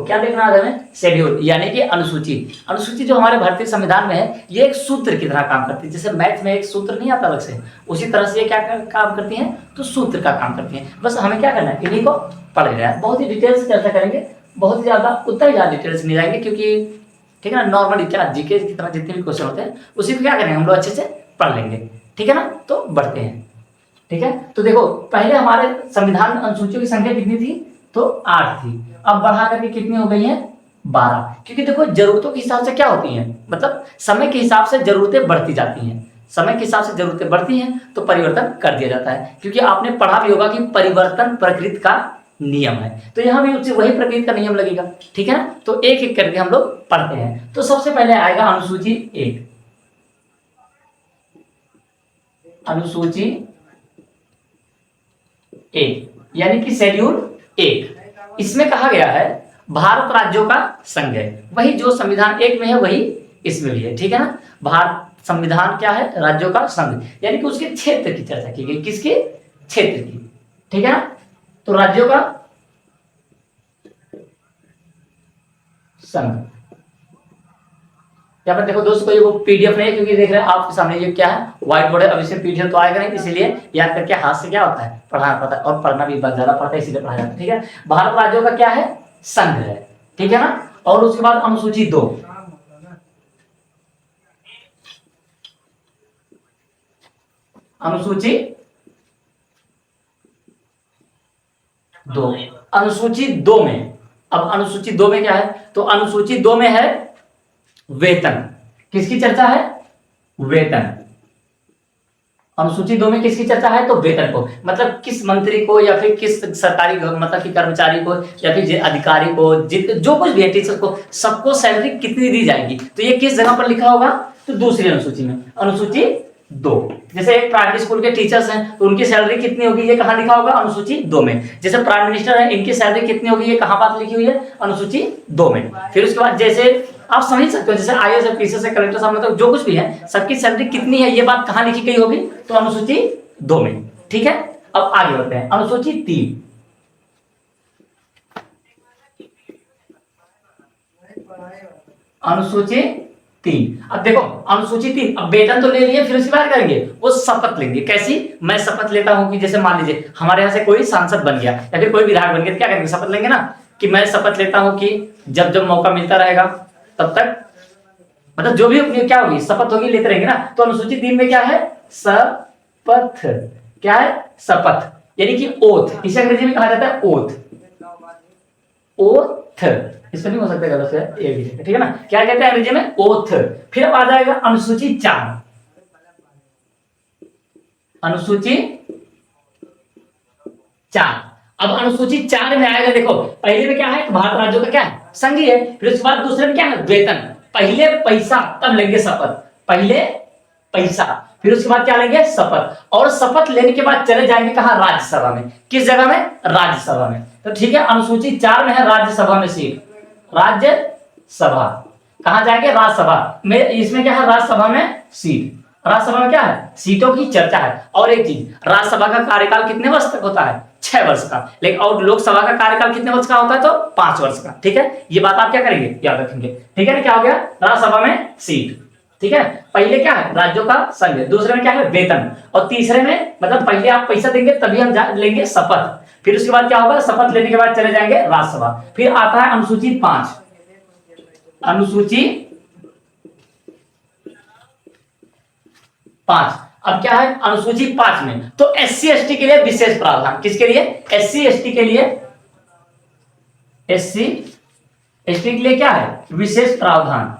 क्या देखना है हमें, शेड्यूल यानी कि अनुसूची। अनुसूची जो हमारे भारतीय संविधान में है ये एक सूत्र की तरह काम करती है। जैसे मैथ में एक सूत्र नहीं आता अलग से, उसी तरह से ये क्या काम करती है, तो सूत्र का काम करती है। बस हमें क्या करना है, इन्हीं को पढ़ लेना है। बहुत ही डिटेल से चर्चा करेंगे, बहुत ही ज्यादा उतना ही ज्यादा डिटेल से नहीं जाएंगे, क्योंकि ठीक है ना, नॉर्मली क्या जीके की तरह जितने भी क्वेश्चन होते हैं उसी को क्या करेंगे हम लोग अच्छे से पढ़ लेंगे, ठीक है ना। तो बढ़ते हैं, ठीक है। तो देखो पहले हमारे संविधान में अनुसूचियों की संख्या कितनी थी, तो 8 थी। अब बढ़ा करके कितनी हो गई है, 12। क्योंकि देखो जरूरतों के हिसाब से क्या होती हैं, मतलब समय के हिसाब से जरूरतें बढ़ती जाती हैं। समय के हिसाब से जरूरतें बढ़ती हैं तो परिवर्तन कर दिया जाता है। क्योंकि आपने पढ़ा भी होगा कि परिवर्तन प्रकृति का नियम है, तो यहां भी उससे वही प्रकृति का नियम लगेगा, ठीक है ना। तो एक एक करके हम लोग पढ़ते हैं। तो सबसे पहले आएगा अनुसूची 1। अनुसूची 1 यानी कि शेड्यूल 1। इसमें कहा गया है भारत राज्यों का संघ है, वही जो संविधान 1 में है वही इसमें भी है, ठीक है ना। भारत संविधान क्या है, राज्यों का संघ, यानी कि उसके क्षेत्र की चर्चा की गई, किसके, क्षेत्र की, ठीक है ना। तो राज्यों का संघ। यहाँ पर देखो दोस्तों कोई वो पीडीएफ नहीं है, क्योंकि देख रहे हैं आपके सामने ये क्या है, व्हाइट बोर्ड है। अब इसमें पीडीएफ तो आएगा नहीं, इसीलिए याद करके हाथ से क्या होता है, पढ़ाना पड़ता है, और पढ़ना भी बहुत ज्यादा पड़ता है, इसीलिए पढ़ाया जाता है, ठीक है। भारत राज्यों का क्या है, संघ है, ठीक है ना। और उसके बाद अनुसूची 2। अनुसूची 2, अनुसूची 2 में, अब अनुसूची 2 में क्या है, तो अनुसूची 2 में है वेतन। किसकी चर्चा है, वेतन। अनुसूची 2 में किसकी चर्चा है, तो वेतन को, मतलब किस मंत्री को या फिर किस सरकारी मतलब कि कर्मचारी को या फिर अधिकारी को, जो कुछ भी है, टीचर को, सबको सैलरी कितनी दी जाएगी। तो ये किस जगह पर लिखा होगा, तो दूसरी अनुसूची में, अनुसूची 2। जैसे एक प्राइमरी स्कूल के टीचर्स हैं तो उनकी सैलरी कितनी होगी, ये कहां लिखा होगा, अनुसूची 2 में। जैसे प्राइम मिनिस्टर है, इनकी सैलरी कितनी होगी, ये कहां बात लिखी हुई है, अनुसूची 2 में। फिर उसके बाद जैसे आप समझ सकते हो, जैसे आईएएस है, पीसीएस है, कलेक्टर साहब, मतलब जो कुछ भी है, सबकी सैलरी कितनी है, ये बात कहां लिखी गई होगी, तो अनुसूची 2 में, ठीक है। अब आगे बढ़ते हैं, अनुसूची 3। अनुसूची 3। अब देखो अनुसूची 3, अब वेतन तो ले लिए, फिर उसके बाद करेंगे वो शपथ लेंगे। कैसी, मैं शपथ लेता हूं कि जैसे मान लीजिए हमारे यहाँ से कोई सांसद बन गया या फिर कोई विधायक बन गया, तो क्या करेंगे, शपथ लेंगे ना, कि मैं शपथ लेता हूं कि जब जब मौका मिलता रहेगा तब तक, मतलब जो भी अपनी क्या होगी, शपथ होगी, लेते रहेंगे ना। तो अनुसूची 3 में क्या है, शपथ, क्या है, शपथ, यानी कि ओथ, इसे अंग्रेजी में कहा जाता है ओथ, ओथ, इसमें नहीं हो सकता गलत है, ये भी ठीक है ना, क्या कहते हैं अंग्रेजी में, ओथ। फिर अब आ जाएगा अनुसूची 4। अनुसूची 4, अब अनुसूची 4 में आएगा, देखो पहले में क्या है, भारत राज्यों का क्या है, संघ ही है। फिर उसके बाद दूसरे में क्या है, वेतन। पहले पैसा तब लेंगे शपथ, पहले पैसा, फिर उसके बाद क्या लेंगे, शपथ। और शपथ लेने के बाद चले जाएंगे कहां, राज्यसभा में। किस जगह में, राज्यसभा में। तो ठीक है, अनुसूची 4 में है राज्यसभा में सीट, राज्यसभा, कहां जाएंगे, राज्यसभा में। इसमें क्या है, राज्यसभा में सीट, राज्यसभा में क्या है, सीटों की चर्चा है। और एक चीज, राज्यसभा का कार्यकाल कितने वर्ष तक होता है, 6 वर्ष का, लेकिन और लोकसभा का कार्यकाल कितने वर्ष का होता है, तो 5 वर्ष का, ठीक है। ये बात आप क्या करेंगे, याद रखेंगे, ठीक है ना। क्या हो गया, राज्यसभा में सीट, ठीक है। पहले क्या है, राज्यों का संघ, दूसरे में क्या है, वेतन, और तीसरे में मतलब पहले आप पैसा देंगे तभी हम लेंगे शपथ, फिर उसके बाद क्या होगा, शपथ लेने के बाद चले जाएंगे राज्यसभा। फिर आता है अनुसूची 5। अनुसूची 5, अब क्या है, अनुसूची 5 में तो एससी एसटी के लिए विशेष प्रावधान। किसके लिए, एससी एसटी के लिए, एससी एसटी के लिए क्या है, विशेष प्रावधान।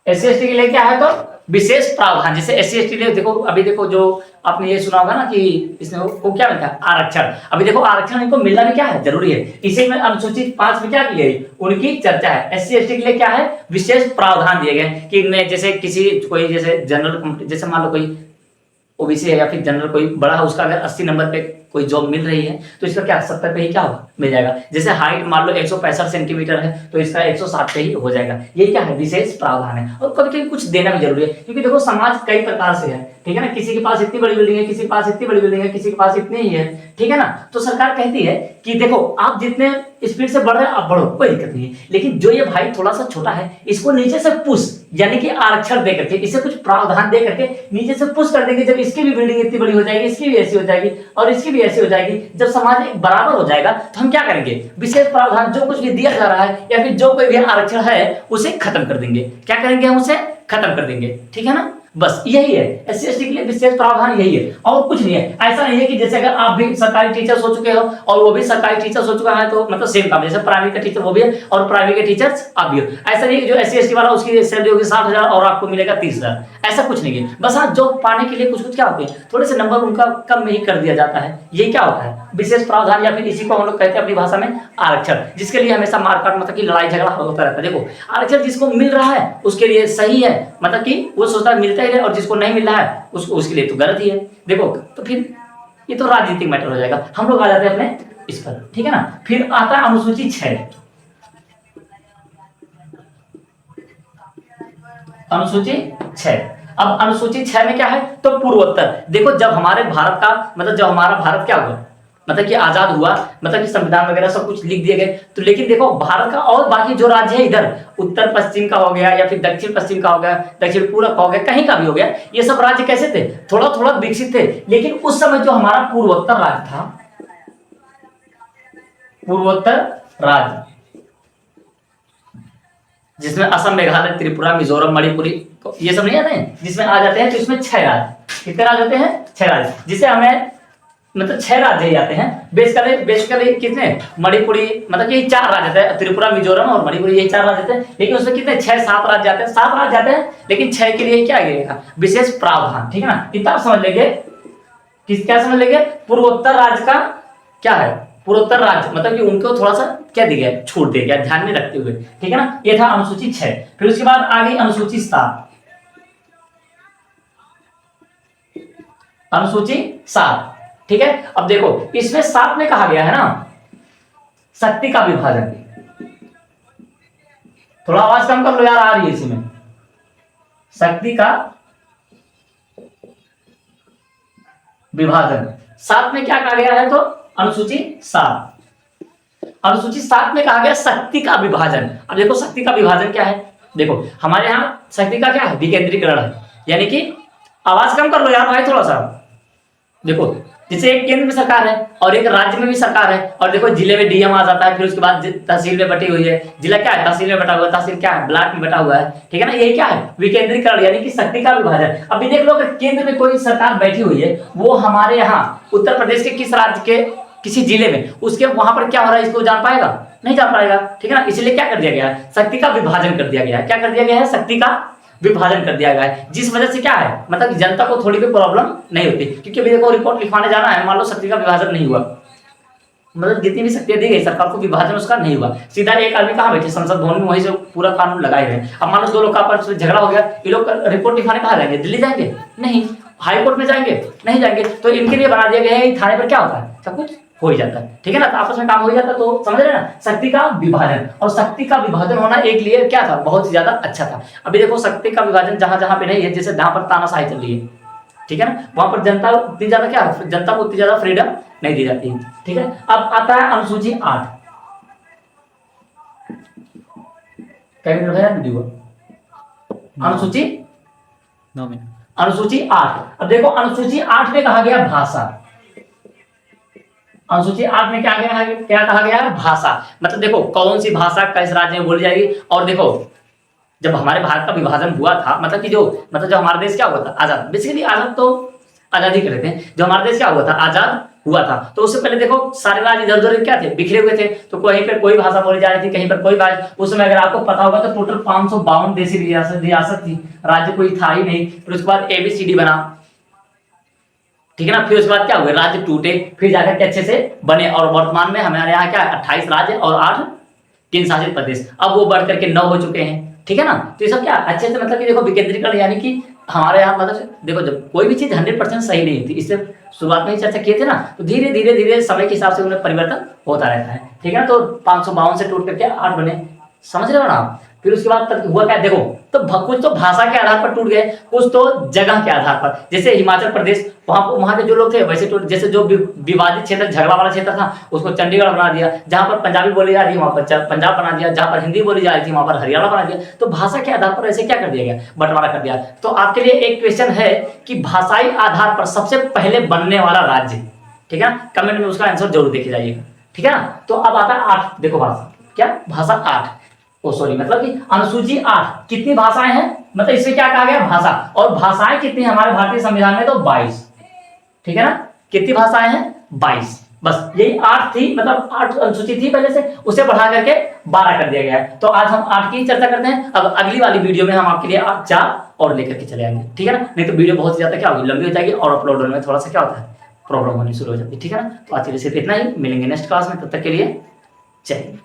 एससी एसटी के लिए क्या है, तो विशेष प्रावधान। जैसे एससी एसटी लिए देखो, अभी देखो जो आपने ये सुना होगा ना कि इसमें वो क्या मिलता है, आरक्षण। अभी देखो आरक्षण इनको मिलना भी क्या है, जरूरी है। इसी में अनुसूचित 5 में क्या की गई, उनकी चर्चा है। एससी एसटी के लिए क्या है, विशेष प्रावधान दिए गए कि इनमें जैसे किसी कोई जैसे जनरल, जैसे मान लो कोई ओबीसी है या फिर जनरल कोई बड़ा है, उसका अगर 80 नंबर पे कोई जॉब मिल रही है तो इसका क्या 70 पे ही क्या होगा, मिल जाएगा। जैसे हाइट मान लो 165 सेंटीमीटर है तो इसका 160 पे ही हो जाएगा। ये क्या है, विशेष प्रावधान है। और कभी कभी कुछ देना भी जरूरी है, क्योंकि देखो समाज कई प्रकार से है, ठीक है ना, किसी के पास इतनी बड़ी बिल्डिंग है, किसी के पास इतनी बड़ी बिल्डिंग है, किसी के पास इतनी ही है, ठीक है ना। तो सरकार कहती है कि देखो आप जितने स्पीड से बढ़ रहे हैं आप बढ़ो, कोई दिक्कत नहीं है, लेकिन जो ये भाई थोड़ा सा छोटा है इसको नीचे से पुश यानी कि आरक्षण दे करके, इसे कुछ प्रावधान दे करके नीचे से पुश कर देंगे। जब इसकी भी बिल्डिंग इतनी बड़ी हो जाएगी, इसकी भी ऐसी हो जाएगी और इसकी भी ऐसी हो जाएगी, जब समाज बराबर हो जाएगा तो हम क्या करेंगे, विशेष प्रावधान जो कुछ भी दिया जा रहा है या फिर जो कोई भी आरक्षण है उसे खत्म कर देंगे। क्या करेंगे, हम उसे खत्म कर देंगे, ठीक है ना। बस यही है SC ST के लिए विशेष प्रावधान, यही है और कुछ नहीं है। ऐसा नहीं है कि जैसे अगर आप भी सरकारी टीचर्स हो चुके हो और वो भी सरकारी टीचर्स हो चुका है तो मतलब सेम काम, जैसे प्राइमरी का टीचर वो भी है और प्राइमरी के टीचर्स आप भी हो। ऐसा नहीं है कि जो SC ST वाला उसकी सैलरी होगी 60,000 और आपको मिलेगा 30,000, ऐसा कुछ नहीं है। बस हाँ, जॉब पाने के लिए कुछ कुछ क्या होते हैं, थोड़े से नंबर उनका कम में ही कर दिया जाता है। ये क्या होता है, विशेष प्रावधान, या फिर इसी को हम लोग कहते हैं अपनी भाषा में आरक्षण, जिसके लिए हमेशा मारकाट मतलब कि लड़ाई झगड़ा होता रहता है। देखो आरक्षण जिसको मिल रहा है उसके लिए सही है, मतलब कि वो सोचता है मिलता ही रहे, और जिसको नहीं मिल रहा है उसके लिए तो गलत ही है। देखो तो फिर ये तो राजनीतिक मैटर हो जाएगा। हम लोग आ जाते हैं अपने इस पर, ठीक है ना। फिर आता है अनुसूची 6। अनुसूची 6, अब अनुसूची 6 में क्या है, तो पूर्वोत्तर। देखो जब हमारे भारत का मतलब जब हमारा भारत क्या हुआ, मतलब कि आजाद हुआ, मतलब कि संविधान वगैरह सब कुछ लिख दिए गए, तो लेकिन देखो भारत का और बाकी जो राज्य है इधर उत्तर पश्चिम का हो गया या फिर दक्षिण पश्चिम का हो गया, दक्षिण पूरब का हो गया, कहीं का भी हो गया, ये सब राज्य कैसे थे, थोड़ा थोड़ा विकसित थे। लेकिन उस समय जो हमारा पूर्वोत्तर राज्य था, पूर्वोत्तर राज्य जिसमें असम, मेघालय, त्रिपुरा, मिजोरम, मणिपुरी ये सब नहीं आते हैं, जिसमें आ जाते हैं, तो इसमें 6 राज्य, कितने राज्य होते हैं, 6 राज्य, जिसे हमें मतलब 6 राज्य ही आते हैं। बेसिकली कितने, मणिपुरी मतलब कि 4 राज्य आते हैं, त्रिपुरा, मिजोरम और मणिपुरी, ये 4 राज्य आते हैं। लेकिन उसमें कितने 6-7 राज्य आते हैं, 7 राज्य आते हैं, लेकिन 6 के लिए क्या गिरेगा, विशेष प्रावधान, ठीक है ना। इतना आप समझ लेंगे, क्या समझ लेंगे, पूर्वोत्तर राज्य का क्या है, पूर्वोत्तर राज्य मतलब कि उनको थोड़ा सा क्या दिया गया, छूट दिया गया, ध्यान में रखते हुए, ठीक है ना। ये था अनुसूची 6। फिर उसके बाद आ गई अनुसूची 7। अनुसूची 7, ठीक है। अब देखो इसमें 7 में कहा गया है ना, शक्ति का विभाजन। थोड़ा आवाज कम कर लो यार, आ रही है इसमें, शक्ति का विभाजन। 7 में क्या कहा गया है, तो अनुसूची 7, अनुसूची 7 में कहा गया शक्ति का विभाजन। अब देखो शक्ति का विभाजन क्या है, देखो हमारे यहां शक्ति का क्या है, विकेंद्रीकरण है, यानी कि आवाज कम कर लो यार भाई थोड़ा सा। देखो जैसे एक केंद्र में सरकार है और एक राज्य में भी सरकार है, और देखो जिले में डीएम आ जाता है, फिर उसके बाद तहसील में बटी हुई है, जिला क्या है, तहसील में बटा हुआ है, तहसील क्या है, ब्लॉक में बटा हुआ है, ठीक है ना। ये क्या है, विकेंद्रीकरण यानी कि शक्ति का विभाजन। अभी देख लो अगर केंद्र में कोई सरकार बैठी हुई है, वो हमारे यहाँ उत्तर प्रदेश के किस राज्य के किसी जिले में, उसके वहां पर क्या हो रहा है इसको जान पाएगा, नहीं जान पाएगा, ठीक है ना। इसलिए क्या कर दिया गया है, शक्ति का विभाजन कर दिया गया है। क्या कर दिया गया है, शक्ति का विभाजन कर दिया गया है, जिस वजह से क्या है, मतलब जनता को थोड़ी भी प्रॉब्लम नहीं होती। क्योंकि अभी देखो रिपोर्ट लिखवाने जाना है, मान लो शक्ति का विभाजन नहीं हुआ, मतलब जितनी भी शक्तियां दी गई सरकार को, विभाजन उसका नहीं हुआ, सीधा एक आदमी कहाँ बैठे संसद भवन में, वहीं से पूरा कानून लगाए हुए। अब मान लो 2 लोग का आपस में झगड़ा हो गया, ये लोग रिपोर्ट लिखवाने कहाँ जाएंगे, दिल्ली जाएंगे, नहीं, हाई कोर्ट में जाएंगे, नहीं जाएंगे। तो इनके लिए बना दिया गया है, थाने पर क्या होता है, सब कुछ हो ही जाता है, ठीक है ना, तो आपस में काम हो जाता है। तो समझ रहे ना, शक्ति का विभाजन, और शक्ति का विभाजन होना एक लिए क्या था, बहुत ही ज्यादा अच्छा था। अभी देखो शक्ति का विभाजन जहां जहां पे नहीं है, जैसे जहां पर तानाशाही चल रही है, ठीक है ना, वहां पर जनता उतनी ज्यादा क्या, जनता को उतनी ज्यादा फ्रीडम नहीं दी जाती है, ठीक है। अब आता है अनुसूची 8, अनुसूची 9 मिनट, अनुसूची 8। अब देखो अनुसूची 8 में कहा गया भाषा, अनुसूची 8 में क्या कहा गया है, भाषा। मतलब देखो कौन सी भाषा किस राज्य में बोली जाएगी। और देखो जब हमारे भारत का विभाजन हुआ था, मतलब कि जो हमारा देश क्या हुआ था, आजाद, बेसिकली आजाद तो आजादी कर लेते हैं, जो हमारा देश क्या हुआ था, आजाद हुआ था, तो उससे पहले देखो सारे राज्य इधर उधर क्या थे, बिखरे हुए थे। तो कहीं पर कोई भाषा बोली जा रही थी, कहीं पर कोई भाषा। उस समय अगर आपको पता होगा तो टोटल 552 देशी रियासत थी, राज्य कोई था ही नहीं। फिर उसके बाद ABCD बना, ठीक है ना। फिर उसके बाद क्या हुआ, राज्य टूटे, फिर जाकर के अच्छे से बने, और वर्तमान में हमारे यहाँ क्या 28 राज्य और 8 केंद्र शासित प्रदेश, अब वो बढ़ करके 9 हो चुके हैं, ठीक है ना। तो ये सब क्या अच्छे से, मतलब कि देखो विकेंद्रीकरण, यानी कि हमारे यहाँ मतलब देखो जब कोई भी चीज 100% सही नहीं होती, इससे शुरुआत में ही चर्चा किए थे ना, तो धीरे धीरे धीरे समय के हिसाब से उन्हें परिवर्तन होता रहता है, ठीक है ना। तो 552 से टूट करके 8 बने, समझ रहे हो ना। फिर उसके बाद तक हुआ क्या देखो, तो कुछ तो भाषा के आधार पर टूट गए, कुछ तो जगह के आधार पर। जैसे हिमाचल प्रदेश, वहां के जो लोग थे वैसे टूट, जैसे जो विवादित क्षेत्र, झगड़ा वाला क्षेत्र था, उसको चंडीगढ़ बना दिया। जहां पर पंजाबी बोली जा रही है वहां पर पंजाब बना दिया, जहां पर हिंदी बोली जा रही थी वहां पर हरियाणा बना दिया। तो भाषा के आधार पर ऐसे क्या कर दिया गया, बंटवारा कर दिया। तो आपके लिए एक क्वेश्चन है कि भाषाई आधार पर सबसे पहले बनने वाला राज्य, ठीक है, कमेंट में उसका आंसर जरूर देखे जाइएगा, ठीक है ना। तो अब आता है 8, देखो भाषा क्या, भाषा 8, ओ सॉरी मतलब कि अनुसूची 8, कितनी भाषाएं हैं, मतलब इससे क्या कहा गया भाषा, और भाषाएं कितनी हमारे भारतीय संविधान में, तो 22, ठीक है ना। कितनी भाषाएं हैं, 22, बस यही 8 थी, मतलब 8 अनुसूची थी पहले से, उसे बढ़ा करके 12 कर दिया गया है। तो आज हम 8 की चर्चा करते हैं। अब अगली वाली वीडियो में हम आपके लिए 4 और लेकर के चले आएंगे, ठीक है ना। नहीं तो वीडियो बहुत ही ज्यादा क्या होगी, लंबी हो जाएगी और अपलोड होने में थोड़ा सा क्या होता है, प्रॉब्लम होनी शुरू हो जाती है, ठीक है ना। तो आज के लिए सिर्फ इतना ही, मिलेंगे नेक्स्ट क्लास में, तब तक के लिए जय हिंद।